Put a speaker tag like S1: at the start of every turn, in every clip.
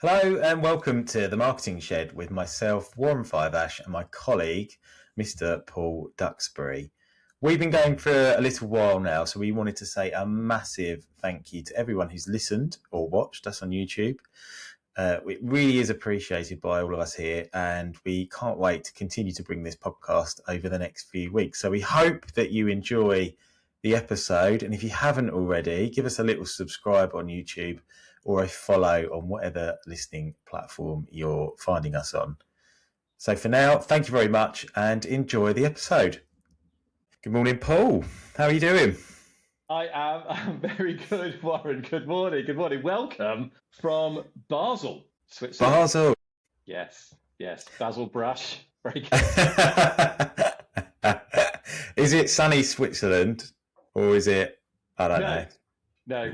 S1: Hello and welcome to the Marketing Shed with myself, Warren Fiveash, and my colleague, Mr. Paul Duxbury. We've been going for a little while now, so we wanted to say a massive thank you to everyone who's listened or watched us on YouTube. It really is appreciated by all of us here, and we can't wait to continue to bring this podcast over the next few weeks. So we hope that you enjoy the episode, and if you haven't already, give us a little subscribe on YouTube or a follow on whatever listening platform you're finding us on. So for now, thank you very much and enjoy the episode. Good morning, Paul. How are you doing?
S2: I'm very good, Warren. Good morning. Good morning. Welcome from Basel, Switzerland.
S1: Basel.
S2: Yes. Basel brush. Very good.
S1: Is it sunny Switzerland or is it, I don't know,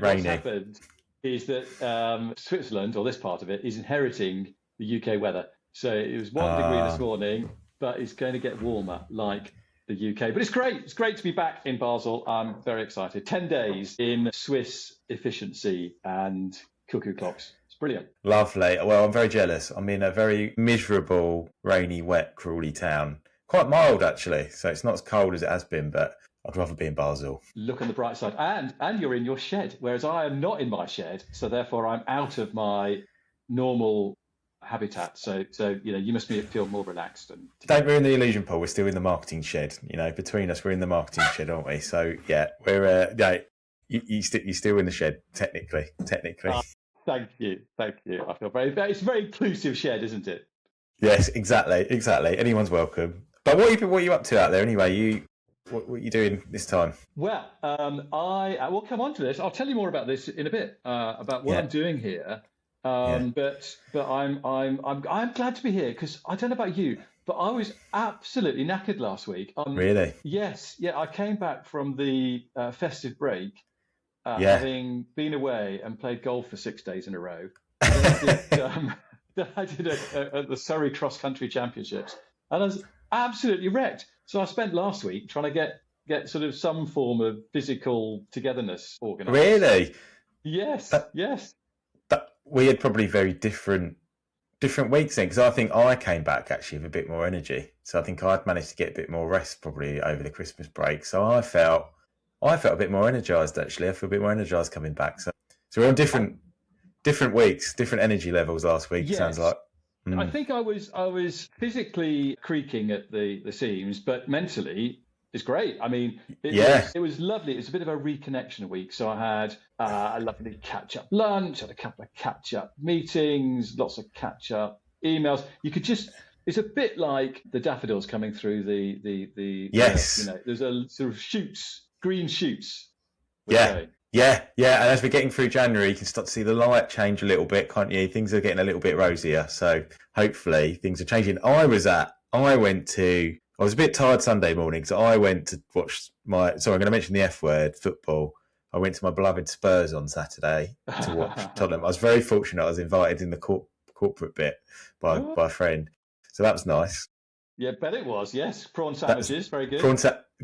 S2: rainy? What's happened is that Switzerland, or this part of it, is inheriting the UK weather. So it was 1 degree this morning, but it's going to get warmer like the UK. But it's great. It's great to be back in Basel. I'm very excited. 10 days in Swiss efficiency and cuckoo clocks. It's brilliant.
S1: Lovely. Well, I'm very jealous. I'm in a very miserable, rainy, wet, crawly town. Quite mild, actually. So it's not as cold as it has been, but I'd rather be in Basel.
S2: Look on the bright side. And you're in your shed, whereas I am not in my shed. So therefore, I'm out of my normal habitat. So you must feel more relaxed. And
S1: don't ruin the illusion, Paul. We're still in the marketing shed. Between us, we're in the marketing shed, aren't we? So yeah, we're you're still in the shed technically.
S2: Thank you. I feel it's a very inclusive shed, isn't it?
S1: Yes, exactly. Anyone's welcome. But what are you up to out there anyway? What are you doing this time?
S2: Well, I will come on to this. I'll tell you more about this in a bit about what I'm doing here. But I'm glad to be here because I don't know about you, but I was absolutely knackered last week.
S1: Really?
S2: Yes. Yeah. I came back from the festive break, having been away and played golf for 6 days in a row. Then I did the Surrey Cross Country Championships, and I was absolutely wrecked. So I spent last week trying to get sort of some form of physical togetherness organised.
S1: Really?
S2: Yes.
S1: We had probably very different weeks then, because I think I came back actually with a bit more energy. So I think I'd managed to get a bit more rest probably over the Christmas break. So I felt a bit more energised actually. I feel a bit more energised coming back. So we're on different weeks, different energy levels last week.
S2: Yes.
S1: It sounds like.
S2: I think I was physically creaking at the seams, but mentally it's great. I mean, it was lovely. It was a bit of a reconnection week. So I had a lovely catch-up lunch, had a couple of catch-up meetings, lots of catch-up emails. It's a bit like the daffodils coming through the
S1: yes.
S2: There's a sort of green shoots.
S1: Yeah. And as we're getting through January, you can start to see the light change a little bit, can't you? Things are getting a little bit rosier. So hopefully things are changing. I was a bit tired Sunday morning, so I went to watch I'm going to mention the F word, football. I went to my beloved Spurs on Saturday to watch Tottenham. I was very fortunate. I was invited in the corporate bit by a friend. So that was nice.
S2: Yeah, bet it was. Yes. Prawn sandwiches. Very good.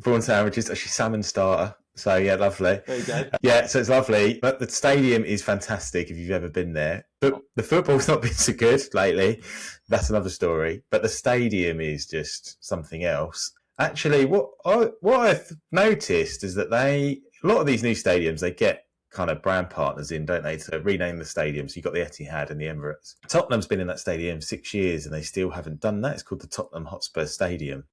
S1: Prawn sandwiches, actually salmon starter. So yeah, lovely.
S2: There you go.
S1: Yeah, so it's lovely. But the stadium is fantastic if you've ever been there. But the football's not been so good lately. That's another story. But the stadium is just something else. Actually, what I've noticed is that a lot of these new stadiums, they get kind of brand partners in, don't they, to rename the stadium. So you've got the Etihad and the Emirates. Tottenham's been in that stadium 6 years and they still haven't done that. It's called the Tottenham Hotspur Stadium.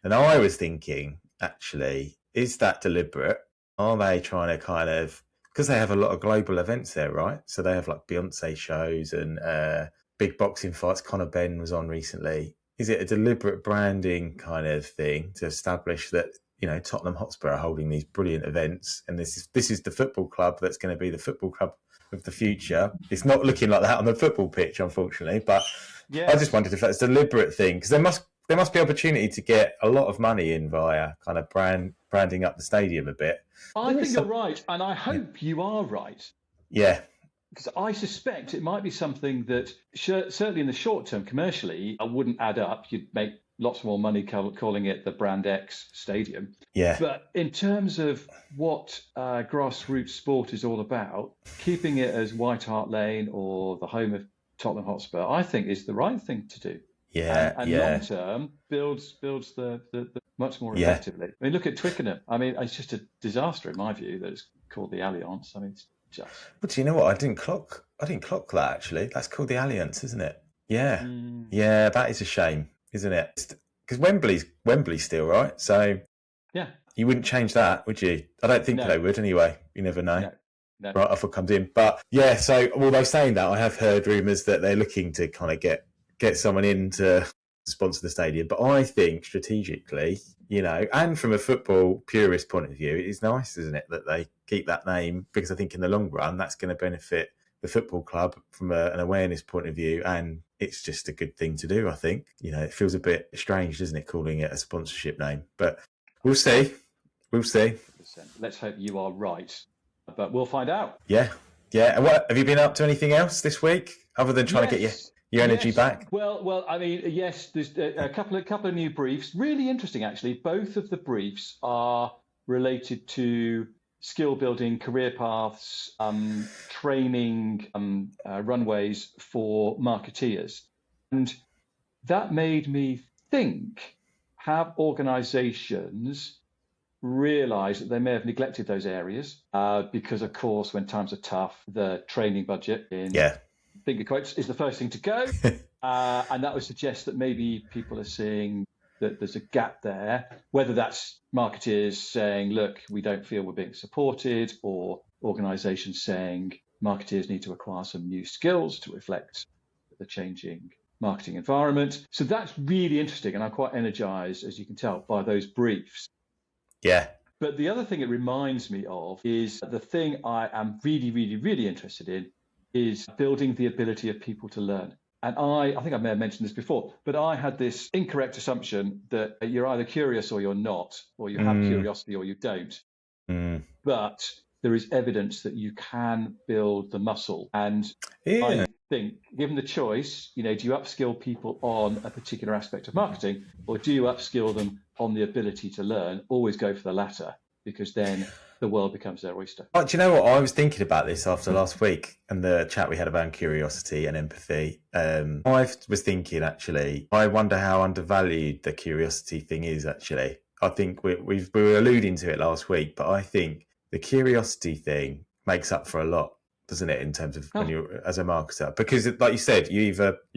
S1: And I was thinking, actually, is that deliberate? Are they trying to kind of, because they have a lot of global events there, right? So they have like Beyonce shows and big boxing fights. Conor Benn was on recently. Is it a deliberate branding kind of thing to establish that, Tottenham Hotspur are holding these brilliant events and this is the football club that's going to be the football club of the future? It's not looking like that on the football pitch, unfortunately, but I just wondered if that's a deliberate thing, because there must be opportunity to get a lot of money in via kind of branding up the stadium a bit.
S2: I think you're right, and I hope you are right.
S1: Yeah.
S2: Because I suspect it might be something that certainly in the short term commercially wouldn't add up. You'd make lots more money calling it the Brand X Stadium.
S1: Yeah.
S2: But in terms of what grassroots sport is all about, keeping it as White Hart Lane or the home of Tottenham Hotspur, I think is the right thing to do.
S1: Yeah,
S2: And
S1: yeah,
S2: long term builds the much more
S1: yeah.
S2: effectively. I mean, look at Twickenham. I mean, it's just a disaster in my view that it's called the Allianz. I mean, it's just.
S1: But do you know what? I didn't clock that actually. That's called the Alliance, isn't it? Yeah,
S2: Mm,
S1: yeah. That is a shame, isn't it? Because Wembley's still right. So
S2: yeah.
S1: you wouldn't change that, would you? I don't think
S2: No.
S1: they would anyway. You never know.
S2: No. No.
S1: Right off it comes in. But yeah, so although saying that, I have heard rumours that they're looking to kind of get someone in to sponsor the stadium. But I think strategically, and from a football purist point of view, it is nice, isn't it, that they keep that name, because I think in the long run that's going to benefit the football club from an awareness point of view, and it's just a good thing to do. I think it feels a bit strange, doesn't it, calling it a sponsorship name? But we'll see.
S2: Let's hope you are right. But we'll find out.
S1: Yeah. And what have you been up to? Anything else this week other than trying to get your energy back?
S2: Well, I mean, yes. There's a couple of new briefs. Really interesting, actually. Both of the briefs are related to skill building, career paths, training, runways for marketeers, and that made me think: have organisations realise that they may have neglected those areas because, of course, when times are tough, the training budget in finger quotes is the first thing to go. And that would suggest that maybe people are seeing that there's a gap there, whether that's marketeers saying, look, we don't feel we're being supported, or organisations saying marketeers need to acquire some new skills to reflect the changing marketing environment. So that's really interesting. And I'm quite energised, as you can tell, by those briefs.
S1: Yeah.
S2: But the other thing it reminds me of is the thing I am really, really, really interested in is building the ability of people to learn. And I think I may have mentioned this before, but I had this incorrect assumption that you're either curious or you're not, or you have curiosity or you don't. But there is evidence that you can build the muscle. And I think, given the choice, do you upskill people on a particular aspect of marketing, or do you upskill them on the ability to learn? Always go for the latter, because then the world becomes their oyster.
S1: Oh, do you know what? I was thinking about this after last week and the chat we had about curiosity and empathy. I was thinking, actually, I wonder how undervalued the curiosity thing is, actually. I think we were alluding to it last week, but I think the curiosity thing makes up for a lot, doesn't it, in terms of when you're as a marketer? Because, like you said, you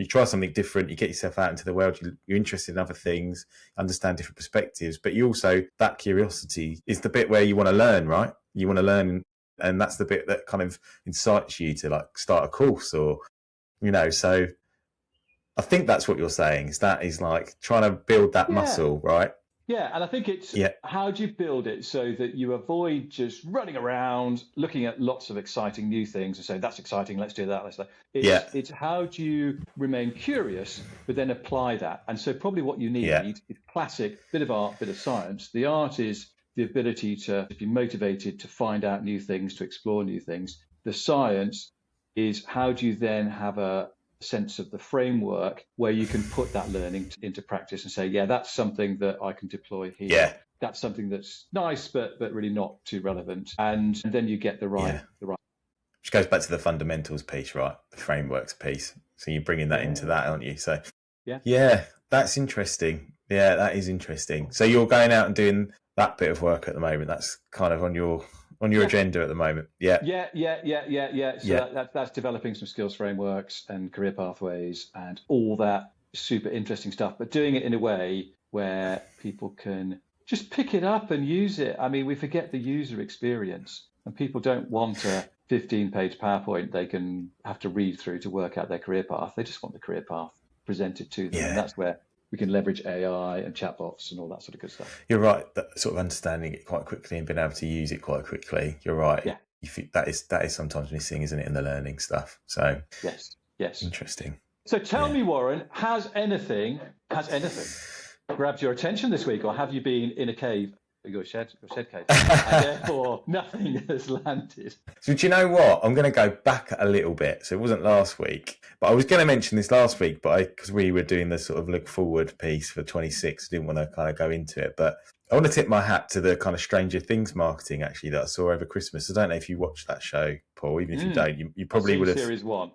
S1: try something different, you get yourself out into the world, you're interested in other things, understand different perspectives, but you also, that curiosity is the bit where you want to learn, right? You want to learn, and that's the bit that kind of incites you to like start a course, or so I think that's what you're saying, is that is like trying to build that muscle, right?
S2: Yeah, and I think it's how do you build it so that you avoid just running around looking at lots of exciting new things and say, that's exciting, let's do that, It's how do you remain curious, but then apply that. And so probably what you need is classic, bit of art, bit of science. The art is the ability to be motivated to find out new things, to explore new things. The science is how do you then have a sense of the framework where you can put that learning into practice and say, that's something that I can deploy here.
S1: Yeah.
S2: That's something that's nice, but really not too relevant. And then you get the right.
S1: Which goes back to the fundamentals piece, right? The frameworks piece. So you're bringing that into that, aren't you? So yeah, that's interesting. Yeah, that is interesting. So you're going out and doing that bit of work at the moment. That's kind of on your agenda at the moment. Yeah.
S2: So that's developing some skills frameworks and career pathways and all that super interesting stuff, but doing it in a way where people can just pick it up and use it. I mean, we forget the user experience, and people don't want a 15-page PowerPoint they can have to read through to work out their career path. They just want the career path presented to them. And that's where we can leverage AI and chatbots and all that sort of good stuff.
S1: You're right. That sort of understanding it quite quickly and being able to use it quite quickly. You're right.
S2: Yeah.
S1: That is sometimes missing, isn't it, in the learning stuff? So
S2: yes.
S1: Interesting.
S2: So tell me, Warren, has anything grabbed your attention this week, or have you been in a cave? Your shed cave, and therefore nothing has landed.
S1: So do you know what? I'm going to go back a little bit. So it wasn't last week, but I was going to mention this last week, but because we were doing the sort of look forward piece for 26, I didn't want to kind of go into it. But I want to tip my hat to the kind of Stranger Things marketing actually that I saw over Christmas. I don't know if you watched that show, Paul. Even if you don't, you probably would have.
S2: Series 1.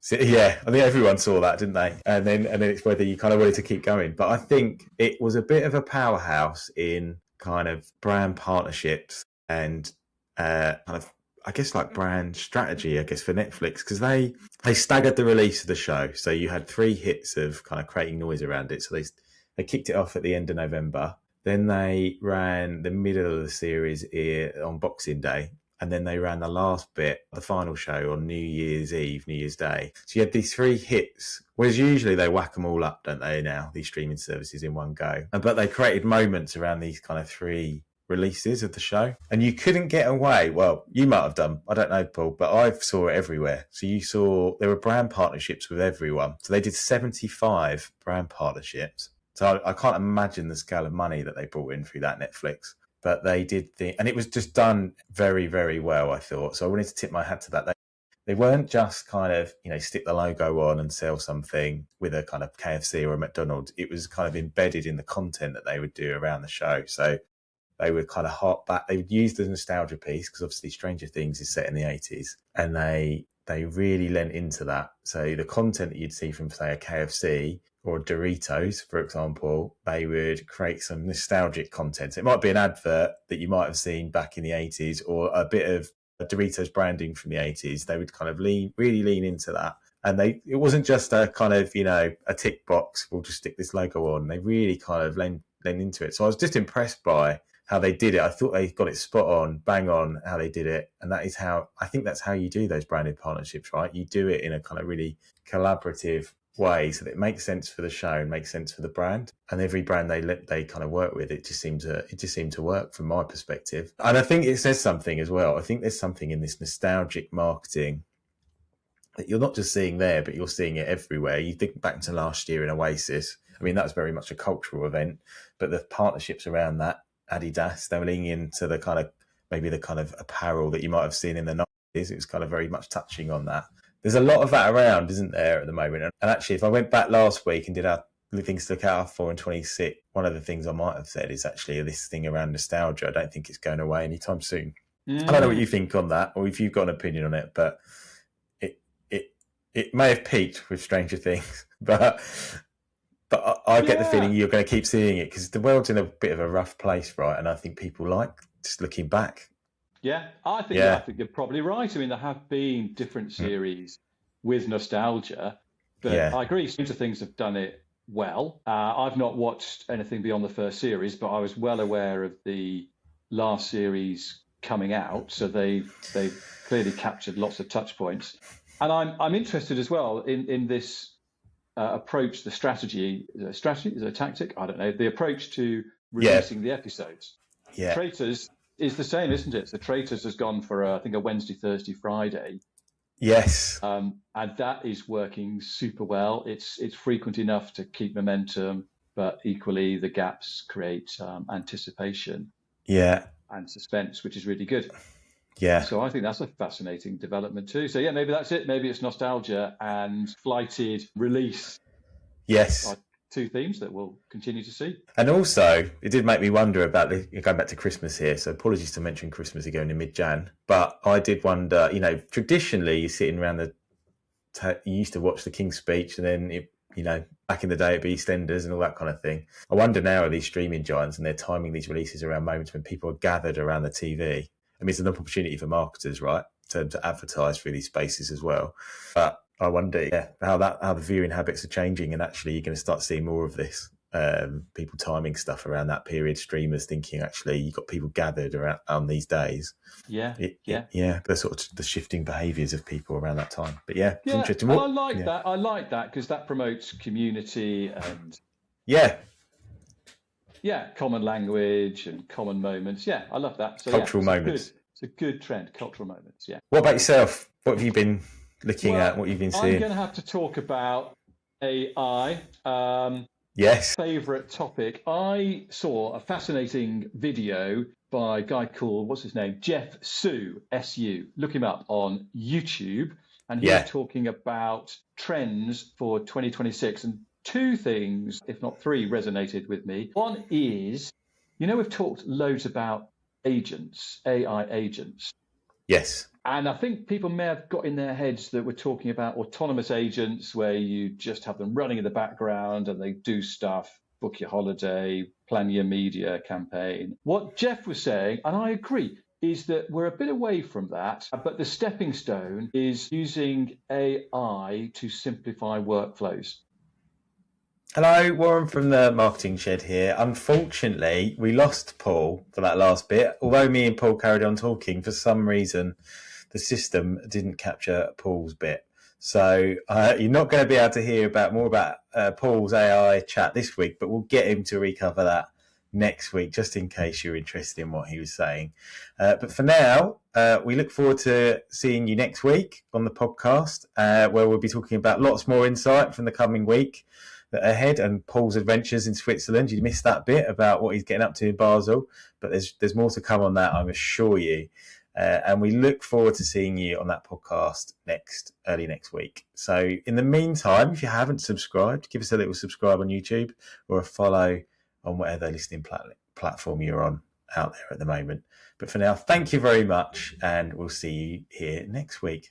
S1: So, yeah, I think everyone saw that, didn't they? And then it's whether you kind of wanted to keep going. But I think it was a bit of a powerhouse in kind of brand partnerships and kind of, I guess, like brand strategy, I guess, for Netflix, because they staggered the release of the show. So you had 3 hits of kind of creating noise around it. So they kicked it off at the end of November. Then they ran the middle of the series on Boxing Day. And then they ran the last bit, the final show, on New Year's Eve, New Year's Day. So you had these 3 hits, whereas usually they whack them all up, don't they, now, these streaming services in one go. But they created moments around these kind of 3 releases of the show. And you couldn't get away. Well, you might have done. I don't know, Paul, but I saw it everywhere. So you saw there were brand partnerships with everyone. So they did 75 brand partnerships. So I can't imagine the scale of money that they brought in through that Netflix. But they did and it was just done very, very well, I thought. So I wanted to tip my hat to that. They weren't just kind of, stick the logo on and sell something with a kind of KFC or a McDonald's. It was kind of embedded in the content that they would do around the show. So they would kind of hark back. They would use the nostalgia piece because obviously Stranger Things is set in the 80s. And they really lent into that. So the content that you'd see from, say, a KFC or Doritos, for example, they would create some nostalgic content. It might be an advert that you might have seen back in the 80s or a bit of Doritos branding from the 80s. They would kind of really lean into that. And it wasn't just a kind of, a tick box, we'll just stick this logo on. They really kind of lent into it. So I was just impressed by how they did it. I thought they got it spot on, bang on how they did it. And I think that's how you do those branded partnerships, right? You do it in a kind of really collaborative way so that it makes sense for the show and makes sense for the brand. And every brand they kind of work with, it just seemed to work from my perspective. And I think it says something as well. I think there's something in this nostalgic marketing that you're not just seeing there, but you're seeing it everywhere. You think back to last year in Oasis. I mean, that was very much a cultural event, but the partnerships around that, Adidas, they were leaning into the kind of apparel that you might have seen in the 90s. It was kind of very much touching on that. There's a lot of that around, isn't there, at the moment? And actually, if I went back last week and did our things to look out for in 26, one of the things I might have said is actually this thing around nostalgia. I don't think it's going away anytime soon. I don't know what you think on that, or if you've got an opinion on it, but it may have peaked with Stranger Things, but I get the feeling you're going to keep seeing it because the world's in a bit of a rough place, right? And I think people like just looking back.
S2: Yeah, I think you're probably right. I mean, there have been different series with nostalgia, but I agree, Stranger Things have done it well. I've not watched anything beyond the first series, but I was well aware of the last series coming out, so they've clearly captured lots of touch points. And I'm interested as well in this approach, the strategy. Is it a strategy? Is it a tactic? I don't know. The approach to releasing the episodes. Yeah. Traitors is the same, isn't it? So Traitors has gone for I think a Wednesday, Thursday, Friday.
S1: Yes.
S2: And that is working super well. It's frequent enough to keep momentum, but equally the gaps create anticipation.
S1: Yeah.
S2: And suspense, which is really good.
S1: Yeah.
S2: So I think that's a fascinating development too. So yeah, maybe that's it. Maybe it's nostalgia and flighted release.
S1: Yes.
S2: 2 themes that we'll continue to see.
S1: And also, it did make me wonder about going back to Christmas here. So apologies to mention Christmas again in mid-Jan, but I did wonder, traditionally you're sitting around you used to watch the King's Speech and then, back in the day it'd be EastEnders and all that kind of thing. I wonder now are these streaming giants and they're timing these releases around moments when people are gathered around the TV. I mean, it's an opportunity for marketers, right, to advertise through these spaces as well. But I wonder, how the viewing habits are changing, and actually you're going to start seeing more of this. People timing stuff around that period, streamers thinking actually you've got people gathered around on these days. The sort of the shifting behaviours of people around that time. But it's interesting.
S2: I like that. I like that because that promotes community and common language and common moments. Yeah, I love that. So,
S1: cultural moments.
S2: It's a good trend. Cultural moments. Yeah.
S1: What about yourself? What have you been looking at? What you've been seeing?
S2: I'm going to have to talk about AI.
S1: Yes.
S2: Favorite topic. I saw a fascinating video by a guy called, what's his name? Jeff Su, S-U. Look him up on YouTube. And he was talking about trends for 2026. And 2 things, if not 3, resonated with me. One is, we've talked loads about agents, AI agents.
S1: Yes.
S2: And I think people may have got in their heads that we're talking about autonomous agents where you just have them running in the background and they do stuff, book your holiday, plan your media campaign. What Jeff was saying, and I agree, is that we're a bit away from that, but the stepping stone is using AI to simplify workflows.
S1: Hello, Warren from the Marketing Shed here. Unfortunately, we lost Paul for that last bit. Although me and Paul carried on talking, for some reason, the system didn't capture Paul's bit. So you're not going to be able to hear more about Paul's AI chat this week, but we'll get him to recover that next week, just in case you're interested in what he was saying. But for now, we look forward to seeing you next week on the podcast, where we'll be talking about lots more insight from the coming week ahead and Paul's adventures in Switzerland. You missed that bit about what he's getting up to in Basel, but there's more to come on that, I'm assure you. And we look forward to seeing you on that podcast early next week. So in the meantime, if you haven't subscribed, give us a little subscribe on YouTube or a follow on whatever listening platform you're on out there at the moment. But for now, thank you very much, and we'll see you here next week.